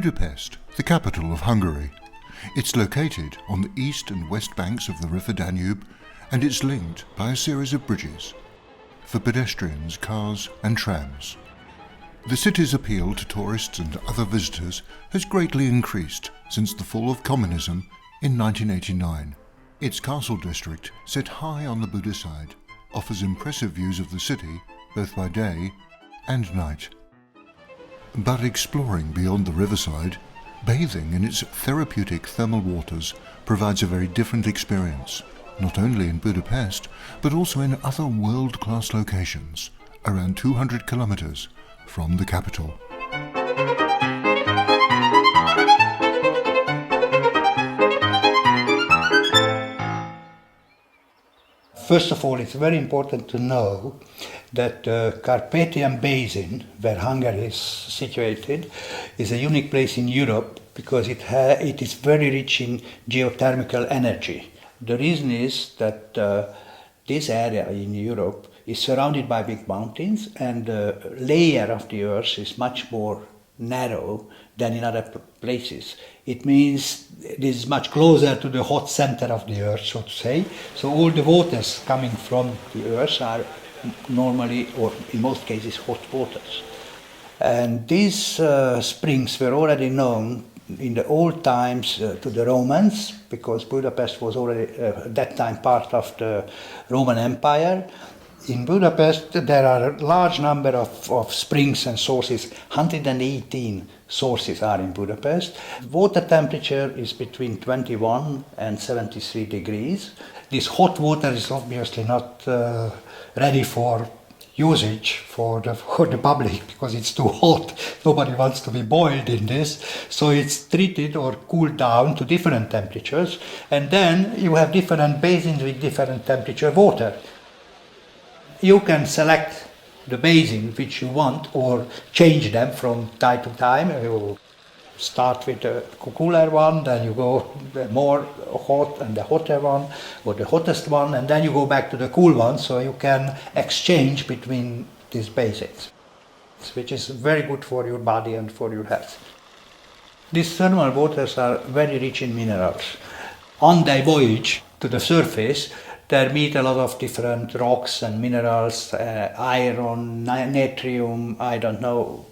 Budapest, the capital of Hungary. It's located on the east and west banks of the river Danube, and it's linked by a series of bridges for pedestrians, cars and trams. The city's appeal to tourists and other visitors has greatly increased since the fall of communism in 1989. Its castle district, set high on the Buda side, offers impressive views of the city both by day and night. But exploring beyond the riverside, bathing in its therapeutic thermal waters provides a very different experience, not only in Budapest, but also in other world-class locations, around 200 kilometers from the capital. First of all, it's very important to know that the Carpathian Basin, where Hungary is situated, is a unique place in Europe because it is very rich in geothermal energy. The reason is that this area in Europe is surrounded by big mountains, and the layer of the earth is much more narrow than in other places. It means this is much closer to the hot center of the earth, so to say. So all the waters coming from the earth are normally, or in most cases, hot waters. And these springs were already known in the old times to the Romans, because Budapest was already at that time part of the Roman Empire. In Budapest there are a large number of springs and sources. 118 sources are in Budapest. Water temperature is between 21 and 73 degrees. This hot water is obviously not ready for usage for the public because it's too hot. Nobody wants to be boiled in this. So it's treated or cooled down to different temperatures, and then you have different basins with different temperature water. You can select the basin which you want or change them from time to time. You start with the cooler one, then you go the more hot and the hotter one, or the hottest one, and then you go back to the cool one, so you can exchange between these basins, which is very good for your body and for your health. These thermal waters are very rich in minerals. On their voyage to the surface, they meet a lot of different rocks and minerals, iron, natrium, I don't know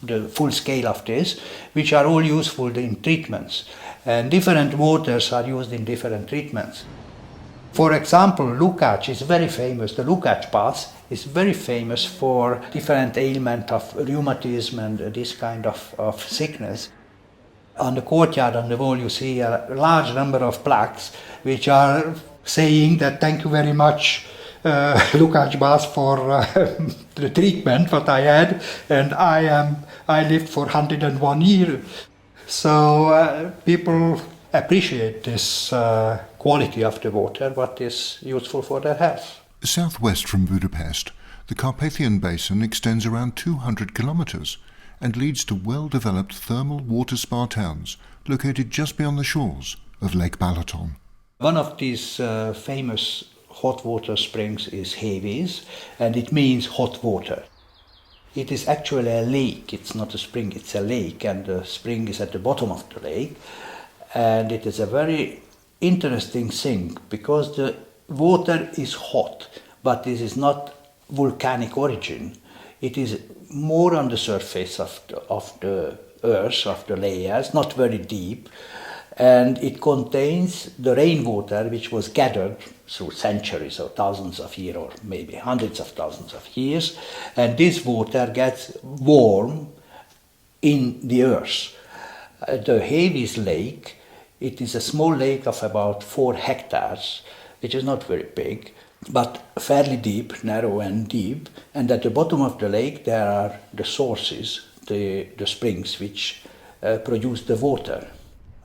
the full scale of this, which are all useful in treatments. And different waters are used in different treatments. For example, Lukács is very famous. The Lukács bath is very famous for different ailments of rheumatism and this kind of sickness. On the courtyard, on the wall, you see a large number of plaques which are saying that thank you very much, Lukács bath, for the treatment that I had, and I lived for 101 years. So people appreciate this quality of the water, what is useful for their health. Southwest from Budapest, the Carpathian Basin extends around 200 kilometers and leads to well-developed thermal water spa towns located just beyond the shores of Lake Balaton. One of these famous hot water springs is Hévíz, and it means hot water. It is actually a lake, it's not a spring, it's a lake, and the spring is at the bottom of the lake. And it is a very interesting thing because the water is hot, but this is not volcanic origin. It is more on the surface of the earth, of the layers, not very deep. And it contains the rainwater which was gathered through centuries or thousands of years, or maybe hundreds of thousands of years, and this water gets warm in the earth. The Hévíz lake, it is a small lake of about 4 hectares, which is not very big, but fairly deep, narrow and deep, and at the bottom of the lake there are the sources, the springs which produce the water.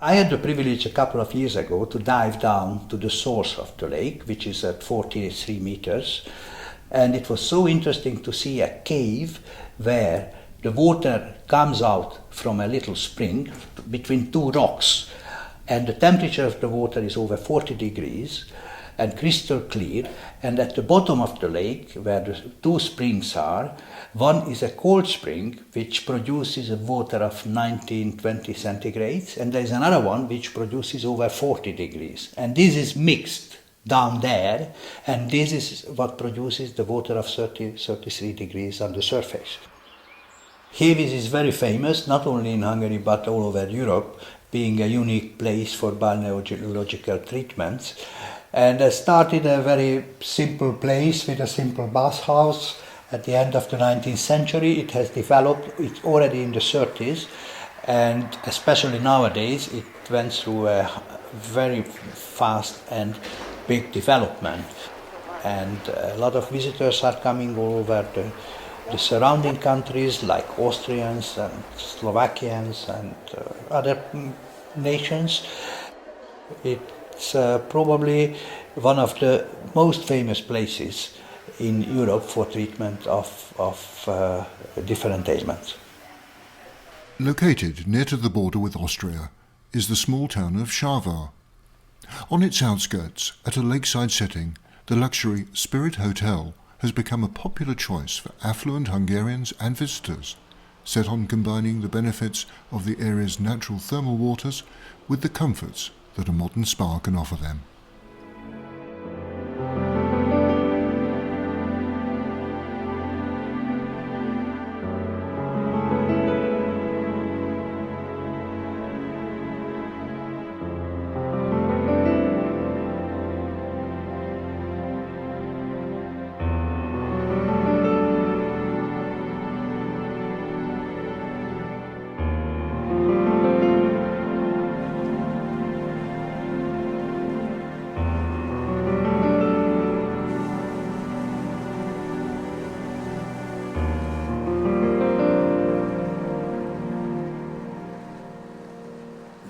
I had the privilege a couple of years ago to dive down to the source of the lake, which is at 43 meters, and it was so interesting to see a cave where the water comes out from a little spring between 2 rocks, and the temperature of the water is over 40 degrees, and crystal clear. And at the bottom of the lake, where the two springs are, one is a cold spring which produces a water of 19-20 centigrades, and there is another one which produces over 40 degrees. And this is mixed down there, and this is what produces the water of 33 degrees on the surface. Heves is very famous, not only in Hungary but all over Europe, being a unique place for balneological treatments. And I started a very simple place with a simple bathhouse. At the end of the 19th century, it has developed, it's already in the 30s, and especially nowadays, it went through a very fast and big development. And a lot of visitors are coming all over the surrounding countries, like Austrians and Slovakians and other nations. It's probably one of the most famous places in Europe for treatment of different ailments. Located near to the border with Austria is the small town of Sárvár. On its outskirts, at a lakeside setting, the luxury Spirit Hotel has become a popular choice for affluent Hungarians and visitors, set on combining the benefits of the area's natural thermal waters with the comforts that a modern spa can offer them.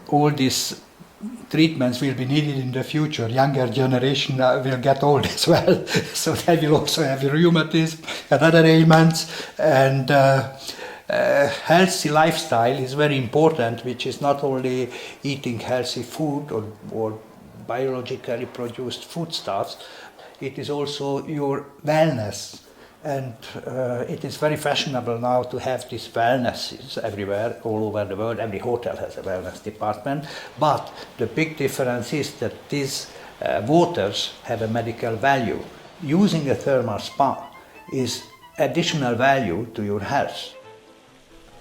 All these treatments will be needed in the future. Younger generation will get old as well, so they will also have rheumatism and other ailments. And healthy lifestyle is very important, which is not only eating healthy food or biologically produced foodstuffs, it is also your wellness. And it is very fashionable now to have these wellnesses everywhere, all over the world. Every hotel has a wellness department. But the big difference is that these waters have a medical value. Using a thermal spa is additional value to your health.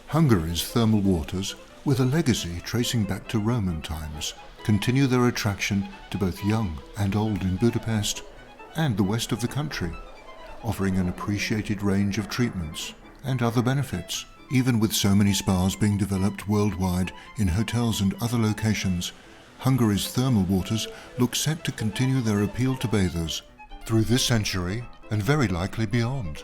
Hungary's thermal waters, with a legacy tracing back to Roman times, continue their attraction to both young and old in Budapest and the west of the country, offering an appreciated range of treatments and other benefits. Even with so many spas being developed worldwide in hotels and other locations, Hungary's thermal waters look set to continue their appeal to bathers through this century and very likely beyond.